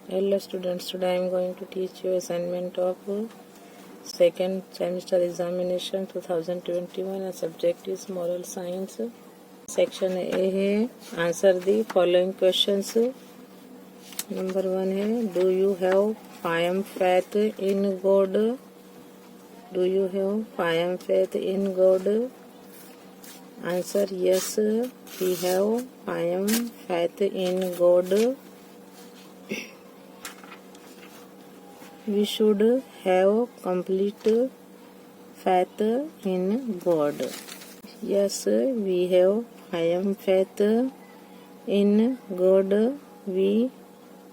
Hello students, today I am going to teach you assignment of second semester examination 2021 and subject is moral science. Section A है answer the following questions. Number 1 है do you have firm faith in God? Do you have firm faith in God? Answer yes, we have firm faith in God. We should have complete faith in God. Yes, we have firm faith in God. We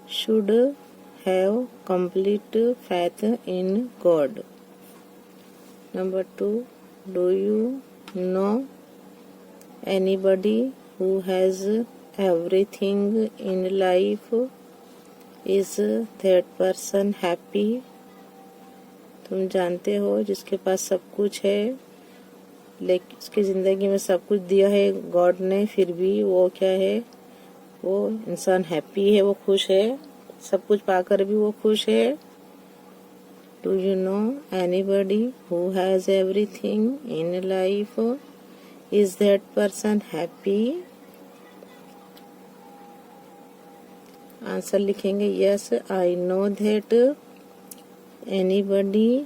should have complete faith in God. Number 2, do you know anybody who has everything in life? Is that person happy? तुम जानते हो जिसके पास सब कुछ है लेकिन उसकी ज़िंदगी में सब कुछ दिया है गॉड ने, फिर भी वो क्या है, वो इंसान हैप्पी है, वो खुश है, सब कुछ पाकर भी वो खुश है. Do you know anybody who has everything in life? Is that person happy? Answer लिखेंगे yes, I know that anybody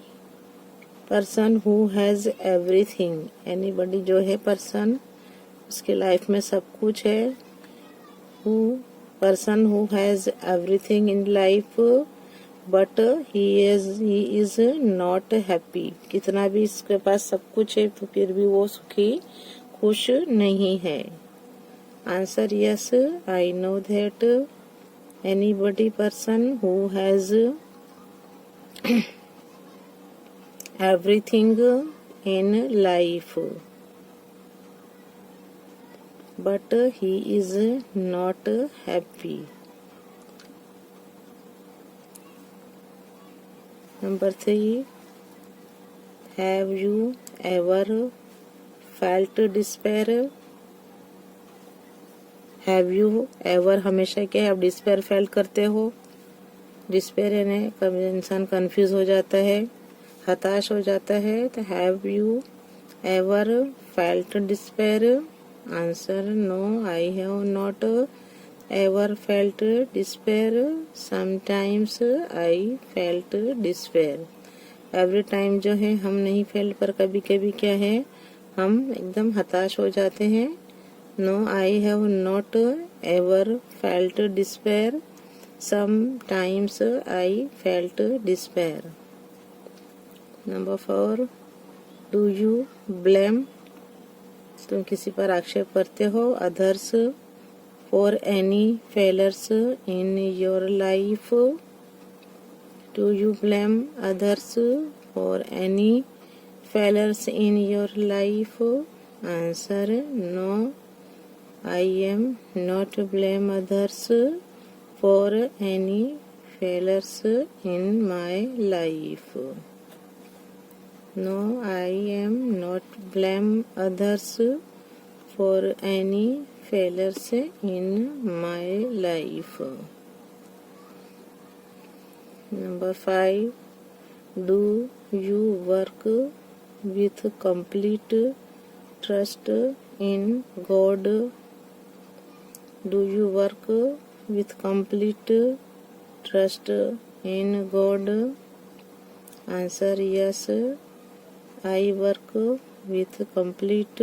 person who has everything. Anybody जो है पर्सन, उसके लाइफ में सब कुछ है. Who person who has everything in life but he is not happy. कितना भी इसके पास सब कुछ है तो फिर भी वो सुखी खुश नहीं है. Answer yes, I know that anybody person who has everything in life but he is not happy. Number 3, have you ever felt despair? Have you ever हमेशा क्या है, आप डिस्पेयर फेल करते हो. डिस्पेयर यानी कभी इंसान कंफ्यूज हो जाता है, हताश हो जाता है. तो have you ever felt despair? Answer no, I have not ever felt despair. Sometimes I felt despair. Every time जो है हम नहीं फेल, पर कभी कभी क्या है, हम एकदम हताश हो जाते हैं. No, I have not ever felt despair. Sometimes I felt despair. Number 4, do you blame? तुम किसी पर आक्षेप करते हो others for any failures in your life? Do you blame others for any failures in your life? Answer no, I am not blame others for any failures in my life. No, I am not blame others for any failures in my life. Number 5, do you work with complete trust in God? Do you work with complete trust in God? Answer yes, I work with complete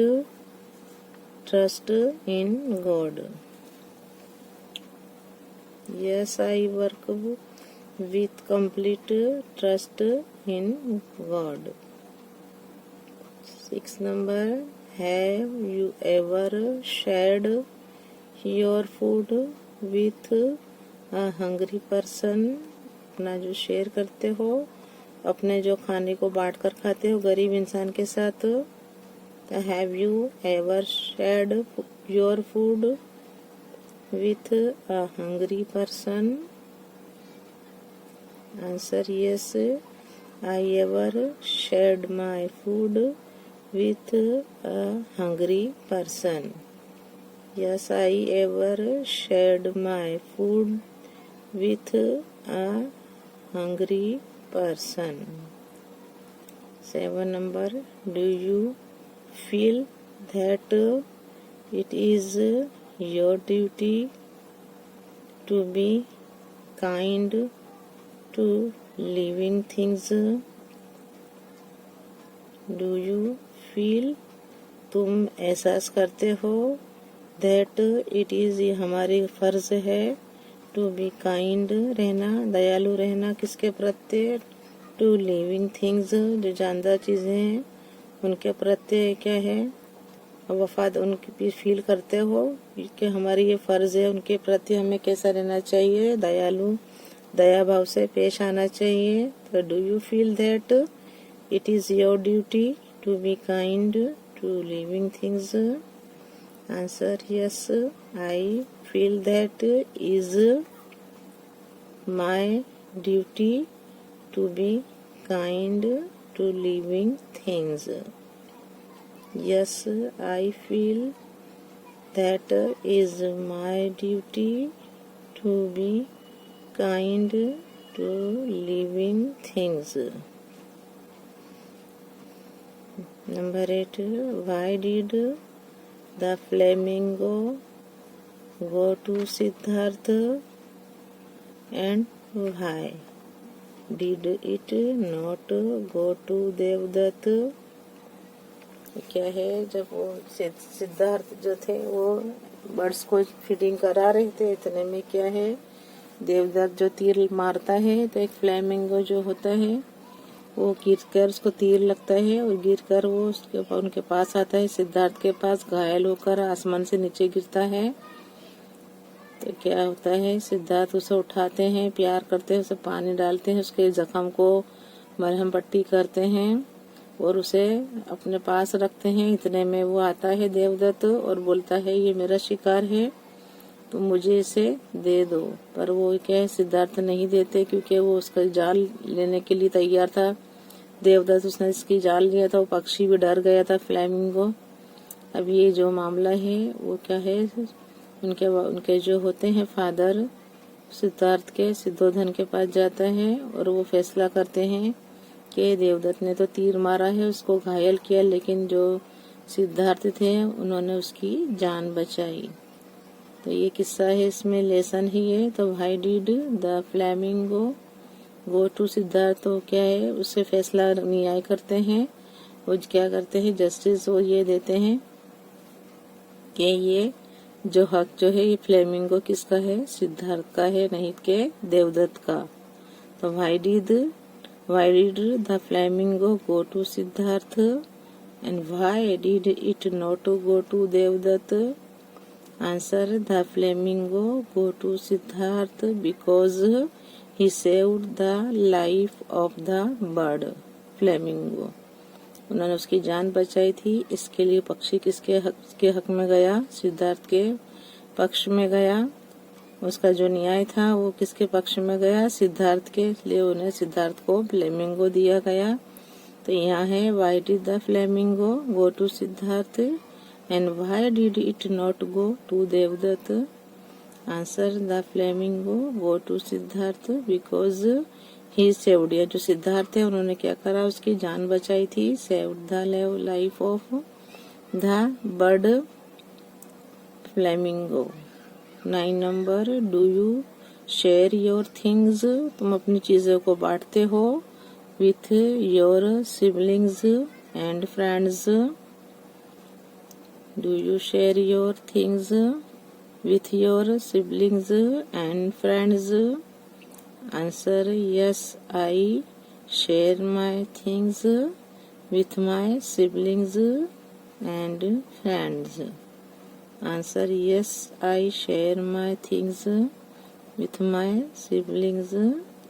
trust in God. Yes, I work with complete trust in God. 6 number, have you ever shared your food with a hungry person? अपना जो share करते हो, अपने जो खाने को बांट कर खाते हो गरीब इंसान के साथ. तो have you ever shared your food with a hungry person? Answer yes, I ever shared my food with a hungry person. Yes, I ever shared my food with a hungry person. 7 number, do you feel that it is your duty to be kind to living things? Do you feel, तुम एहसास करते हो, that it is, ये हमारी फर्ज है, to be kind रहना, दयालु रहना, किसके प्रत्ये, to living things, जो जानदार चीज़ें हैं उनके प्रत्ये क्या है, वफाद उनकी फील करते हो कि हमारी ये फ़र्ज़ है, उनके प्रति हमें कैसा रहना चाहिए, दयालु, दया भाव से पेश आना चाहिए. तो do you feel that it is your duty to be kind to living things? Answer yes, I feel that is my duty to be kind to living things. Yes, I feel that is my duty to be kind to living things. Number 8. Why did the flamingo go to Siddhartha and why did it not go to Devdutt? क्या है, जब वो सिद्धार्थ जो थे वो birds को feeding करा रहे थे, इतने में क्या है, देवदत्त जो तीर मारता है तो एक फ्लेमिंगो जो होता है वो गिरकर, उसको तीर लगता है और गिरकर वो उनके पास आता है, सिद्धार्थ के पास, घायल होकर आसमान से नीचे गिरता है. तो क्या होता है, सिद्धार्थ उसे उठाते हैं, प्यार करते हैं, उसे पानी डालते हैं, उसके जख्म को मरहम पट्टी करते हैं और उसे अपने पास रखते हैं. इतने में वो आता है देवदत्त और बोलता है, ये मेरा शिकार है, तो मुझे इसे दे दो. पर वो क्या है, सिद्धार्थ नहीं देते क्योंकि वो उसका जाल लेने के लिए तैयार था. देवदत्त उसने इसकी जाल लिया था, वो पक्षी भी डर गया था, फ्लैमिंगो. अब ये जो मामला है वो क्या है, उनके जो होते हैं फादर सिद्धार्थ के, सिद्धोधन के पास जाता है और वो फैसला करते हैं कि देवदत्त ने तो तीर मारा है, उसको घायल किया, लेकिन जो सिद्धार्थ थे उन्होंने उसकी जान बचाई. तो ये किस्सा है, इसमें लेसन ही है. तो why did the flamingo go to Siddharth, तो क्या है, उससे फैसला न्याय करते हैं. वो क्या करते हैं, जस्टिस वो ये देते हैं कि ये जो हक जो है ये फ्लैमिंगो किसका है, सिद्धार्थ का है, नहीं के देवदत्त का. तो why did the flamingo go to Siddhartha and why did it not go to Devdutt? Answer, the flamingo go to Siddhartha because he saved the life of the bird. Flamingo, उन्होंने उसकी जान बचाई थी, इसके लिए पक्षी किसके हक में गया, सिद्धार्थ के पक्ष में गया. उसका जो न्याय था वो किसके पक्ष में गया, सिद्धार्थ के, लिए उन्हें सिद्धार्थ को फ्लेमिंगो दिया गया. तो यहाँ है, why did the flamingo go to Siddharth and why did it not go to Devdutt? Answer, the flamingo go to Siddharth because he saved, या जो सिद्धार्थ है उन्होंने क्या करा, उसकी जान बचाई थी. Saved the life of the bird flamingo. 9 number, do you share your things, तुम अपनी चीज़ों को बांटते हो, with your siblings and friends. Do you share your things with your siblings and friends? Answer, yes, I share my things with my siblings and friends. Answer, yes, I share my things with my siblings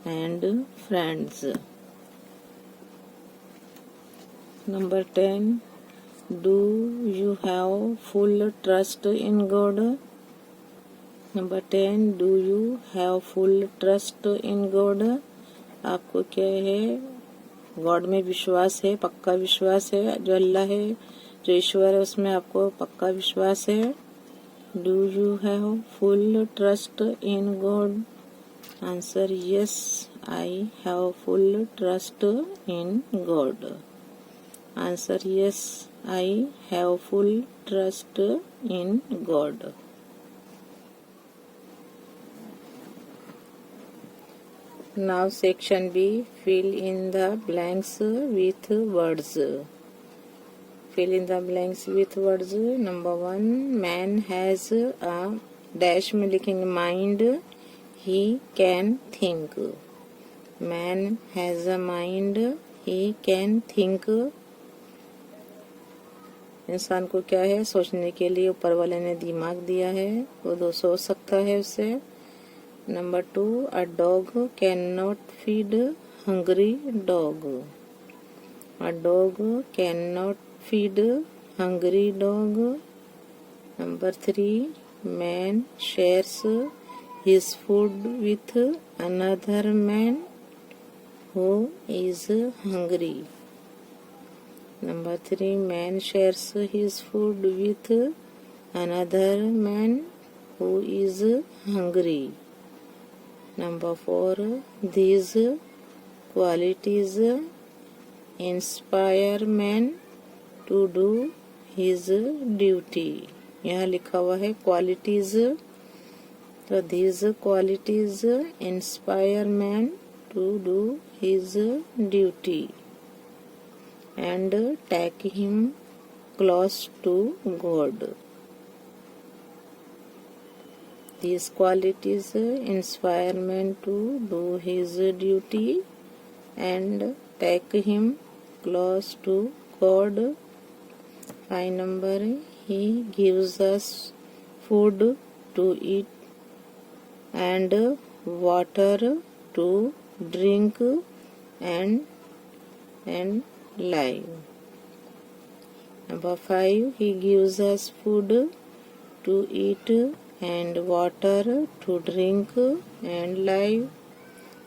and friends. Number 10. Do you have full trust in God? Number 10. Do you have full trust in God? आपको क्या है, God में विश्वास है, पक्का विश्वास है, जो अल्लाह है, जो ईश्वर है, उसमें आपको पक्का विश्वास है. Do you have full trust in God? Answer: yes, I have full trust in God. Answer: yes, I have full trust in God. Now section B, fill in the blanks with words. Fill in the blanks with words. Number 1, man has a dash में लिखेंगे mind, he can think. Man has a mind, he can think. इंसान को क्या है, सोचने के लिए ऊपर वाले ने दिमाग दिया है, वो सोच सकता है उससे. Number 2, a dog cannot feed hungry dog. A dog cannot feed hungry dog. Number 3, man shares his food with another man who is hungry. Number 3, man shares his food with another man who is hungry. Number 4, these qualities inspire man to do his duty. यहाँ लिखा हुआ है qualities, तो these qualities inspire man to do his duty and take him close to God. These qualities inspire man to do his duty and take him close to God. 5 number, he gives us food to eat and water to drink and live. Number 5, he gives us food to eat and water to drink and live.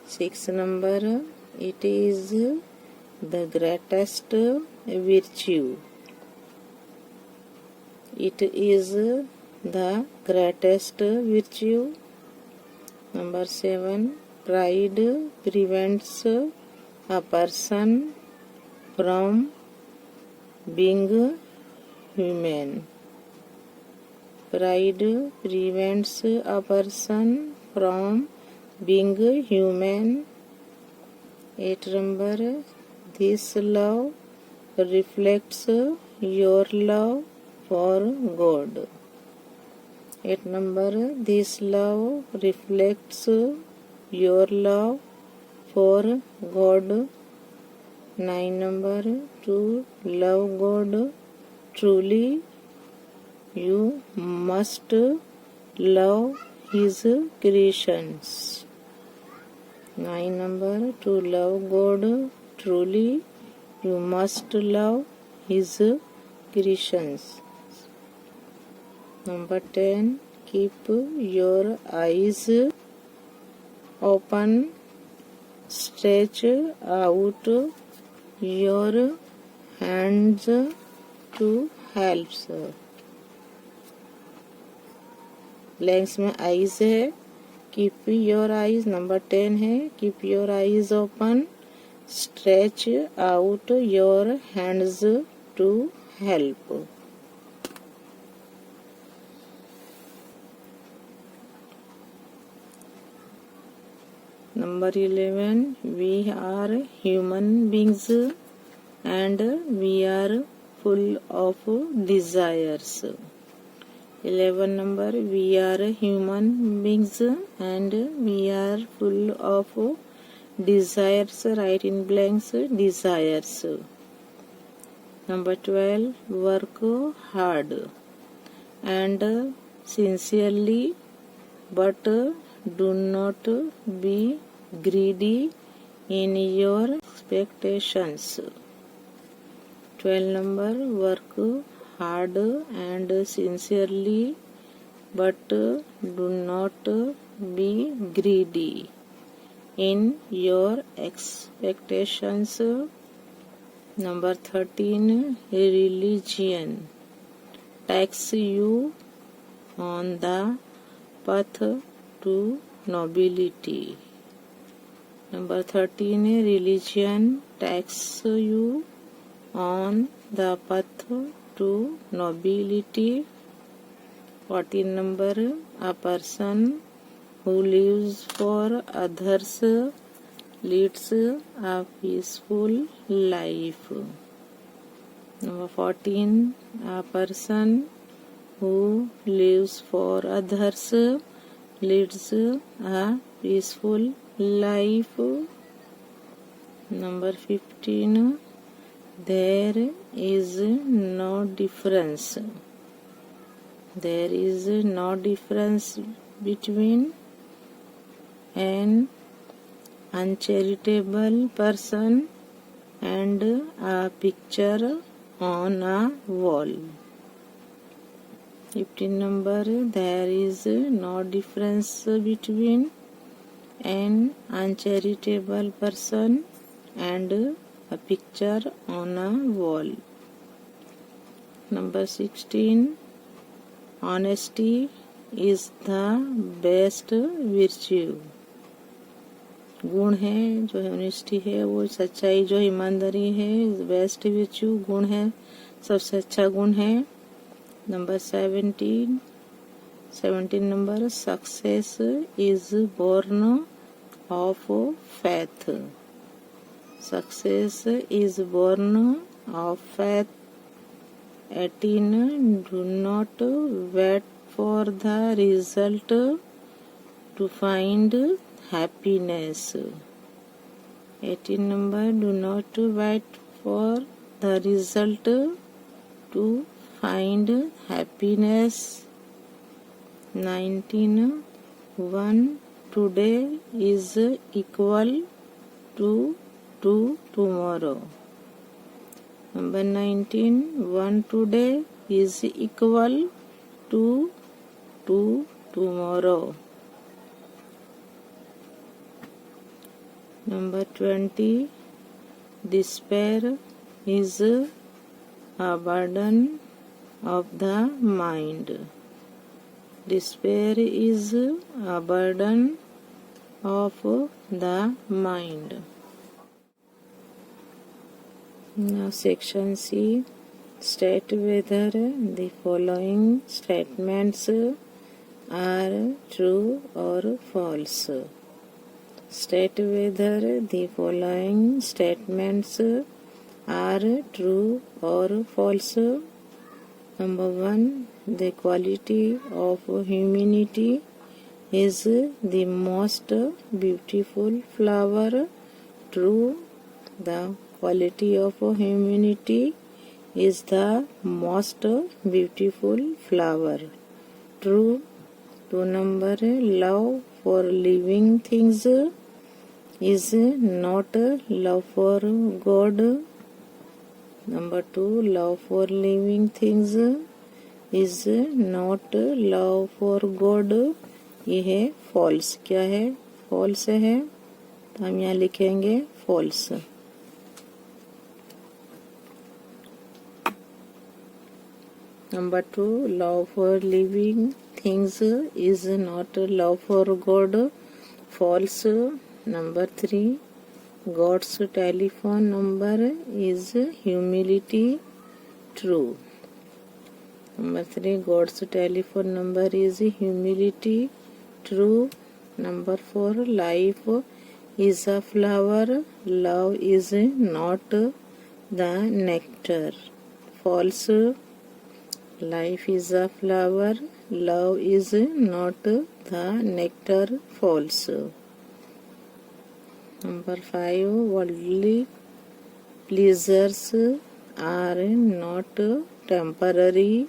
6 number, it is the greatest virtue. It is the greatest virtue. Number 7, pride prevents a person from being human. Pride prevents a person from being human. 8 number, this love reflects your love for God. 8 number, this love reflects your love for God. 9 number, to love God truly, you must love his creations. 9 number, to love God truly, you must love his creations. Number 10, keep your eyes open, stretch out your hands to help. Blanks में eyes है, keep your eyes. Number 10 है, keep your eyes open, stretch out your hands to help. Number 11, we are human beings and we are full of desires. 11 number, we are human beings and we are full of desires. Write in blanks desires. Number 12, work hard and sincerely, but do not be greedy in your expectations. 12 number, work hard and sincerely, but do not be greedy in your expectations. Number 13, religion takes you on the path to nobility. Number 13, religion takes you on the path to nobility. 14 number, a person who lives for others leads a peaceful life. Number 14, a person who lives for others leads a peaceful life. Number 15, there is no difference. There is no difference between an uncharitable person and a picture on a wall. 15 number, there is no difference between an uncharitable person and a picture on a wall. Number 16, honesty is the best virtue. गुण है जो है honesty है, वो सच्चाई जो ईमानदारी है, बेस्ट विर्च्यू गुण है, सबसे अच्छा गुण है. Number 17 number, success is born of faith. Success is born of faith. 18, do not wait for the result to find happiness. 18 number, do not wait for the result to find happiness. 19, one today is equal to tomorrow. Number 19, one today is equal to tomorrow. Number 20, despair is a burden of the mind. Despair is a burden of the mind. Now section C, state whether the following statements are true or false. State whether the following statements are true or false. Number 1, the quality of humanity is the most beautiful flower. True. The quality of humanity is the most beautiful flower. True. 2 number, love for living things is not love for God. Number 2, love for living things is not love for God. ये है false. क्या है? false है, तो हम यहाँ लिखेंगे false. Number 2, love for living things is not love for God. False. Number 3, God's telephone number is humility. True. Number 3, God's telephone number is humility. True. Number 4, life is a flower. Love is not the nectar. False. Life is a flower. Love is not the nectar. False. Number 5, worldly pleasures are not temporary.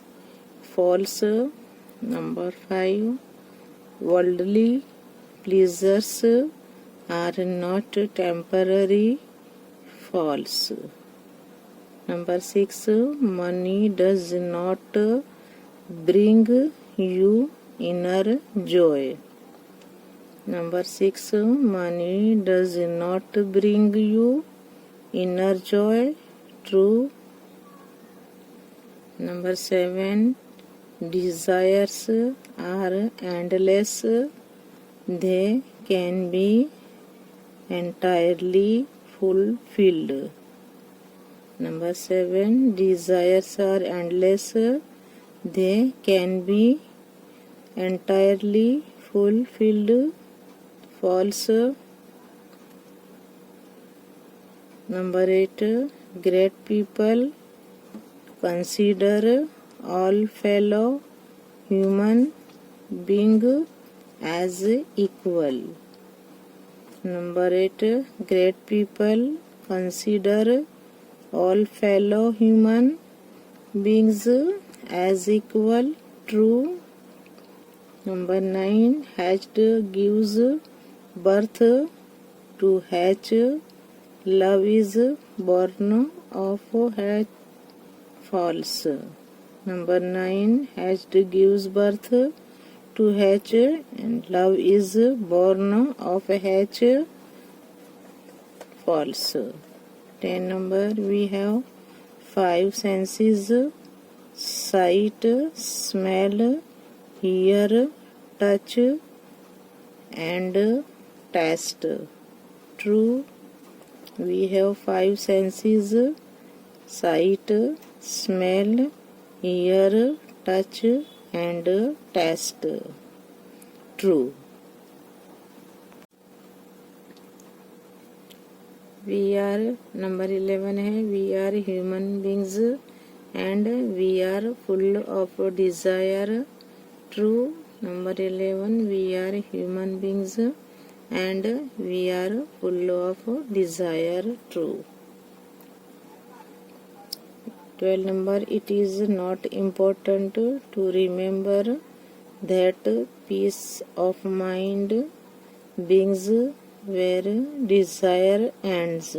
False. Number 5, worldly pleasures are not temporary. False. Number 6, money does not bring you inner joy. Number 6, money does not bring you inner joy. True. Number 7, desires are endless. they can be entirely fulfilled. Number 7, desires are endless, they can be entirely fulfilled. False. Number 8, great people consider all fellow human beings as equal. Number 8, great people consider all fellow human beings as equal. True. Number 9, hatched gives birth to hatch. Love is born of hatch. False. Number 9, hatched gives birth to hatch and love is born of a hatch. False. 10 number, we have 5 senses: sight, smell, hear, touch and taste. True. We have 5 senses: sight, smell, hear, touch and taste. True. We are, number 11 है, we are human beings and we are full of desire. True. Number 11, we are human beings and we are full of desire. True. 12 number, it is not important to remember that peace of mind begins where desire ends.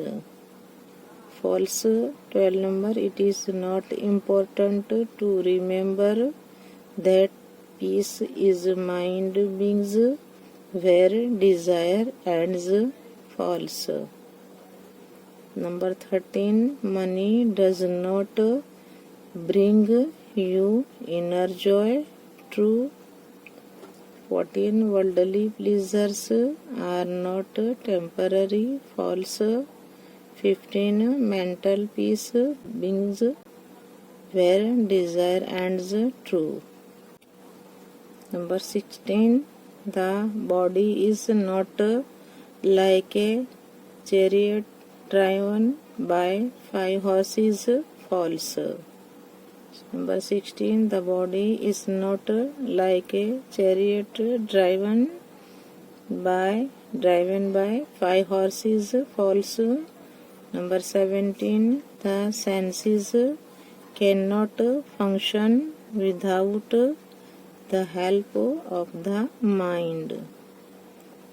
False. 12 number, it is not important to remember that peace is mind begins where desire ends. False. Number 13, money does not bring you inner joy. True. 14, worldly pleasures are not temporary. False. 15, mental peace begins where desire ends. True. Number 16, the body is not like a chariot driven by 5 horses. False. Number 16, the body is not like a chariot driven by 5 horses. False. Number 17, the senses cannot function without the help of the mind.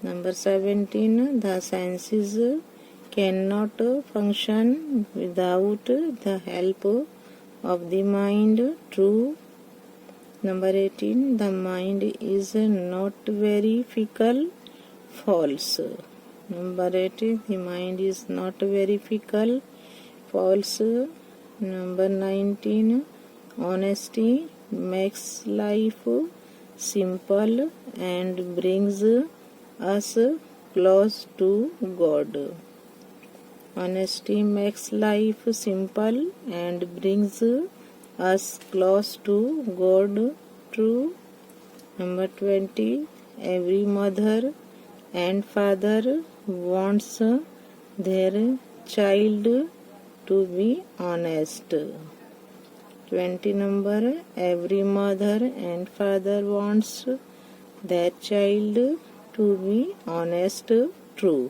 Number 17, the senses cannot function without the help of the mind. True. Number 18, the mind is not very fickle. False. Number 18, the mind is not very fickle. False. Number 19, honesty makes life simple and brings us close to God. Honesty makes life simple and brings us close to God. True. Number 20, every mother and father wants their child to be honest. 20 number, every mother and father wants their child to be honest. True.